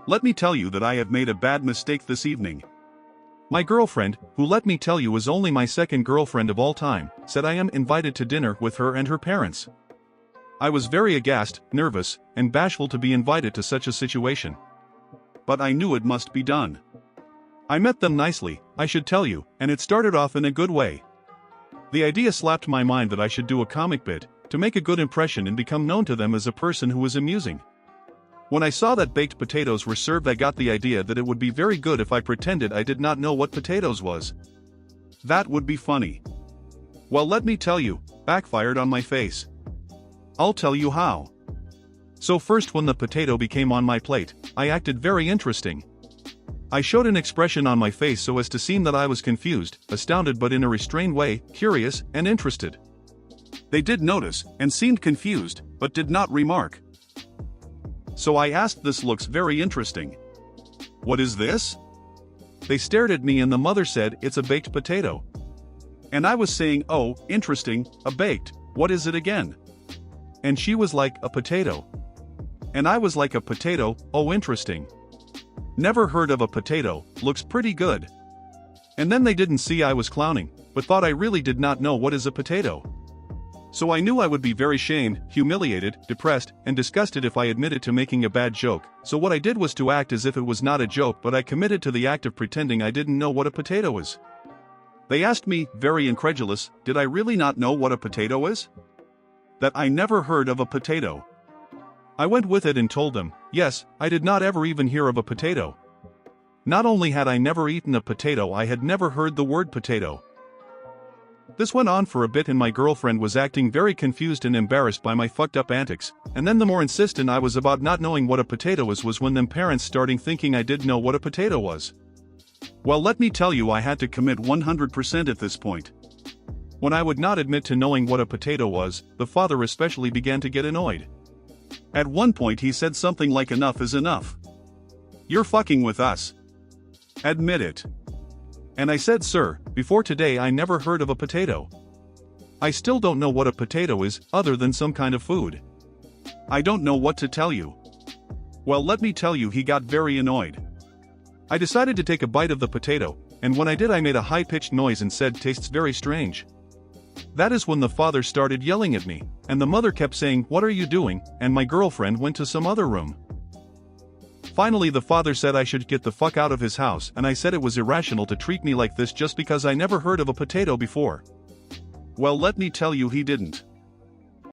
Let me tell you that I have made a bad mistake this evening. My girlfriend, who let me tell you is only my second girlfriend of all time, said I am invited to dinner with her and her parents. I was very aghast, nervous, and bashful to be invited to such a situation. But I knew it must be done. I met them nicely, I should tell you, and it started off in a good way. The idea slapped my mind that I should do a comic bit, to make a good impression and become known to them as a person who was amusing. When I saw that baked potatoes were served, I got the idea that it would be very good if I pretended I did not know what potatoes was. That would be funny. Well, let me tell you, backfired on my face. I'll tell you how. So first, when the potato became on my plate, I acted very interesting. I showed an expression on my face so as to seem that I was confused, astounded, but in a restrained way, curious, and interested. They did notice, and seemed confused, but did not remark. So I asked, "This looks very interesting. What is this?" They stared at me and the mother said, "It's a baked potato." And I was saying, "Oh, interesting, a baked, what is it again?" And she was like, "A potato." And I was like, "A potato, oh interesting. Never heard of a potato, looks pretty good." And then they didn't see I was clowning, but thought I really did not know what is a potato. So I knew I would be very shamed, humiliated, depressed, and disgusted if I admitted to making a bad joke, so what I did was to act as if it was not a joke, but I committed to the act of pretending I didn't know what a potato is. They asked me, very incredulous, did I really not know what a potato is? That I never heard of a potato. I went with it and told them, yes, I did not ever even hear of a potato. Not only had I never eaten a potato, I had never heard the word potato. This went on for a bit and my girlfriend was acting very confused and embarrassed by my fucked up antics, and then the more insistent I was about not knowing what a potato was when them parents starting thinking I did know what a potato was. Well, let me tell you, I had to commit 100% at this point. When I would not admit to knowing what a potato was, the father especially began to get annoyed. At one point he said something like, "Enough is enough. You're fucking with us. Admit it." And I said, "Sir, before today I never heard of a potato. I still don't know what a potato is, other than some kind of food. I don't know what to tell you." Well, let me tell you, he got very annoyed. I decided to take a bite of the potato, and when I did I made a high-pitched noise and said, "Tastes very strange." That is when the father started yelling at me, and the mother kept saying, "What are you doing?" and my girlfriend went to some other room. Finally the father said I should get the fuck out of his house, and I said it was irrational to treat me like this just because I never heard of a potato before. Well, let me tell you, he didn't.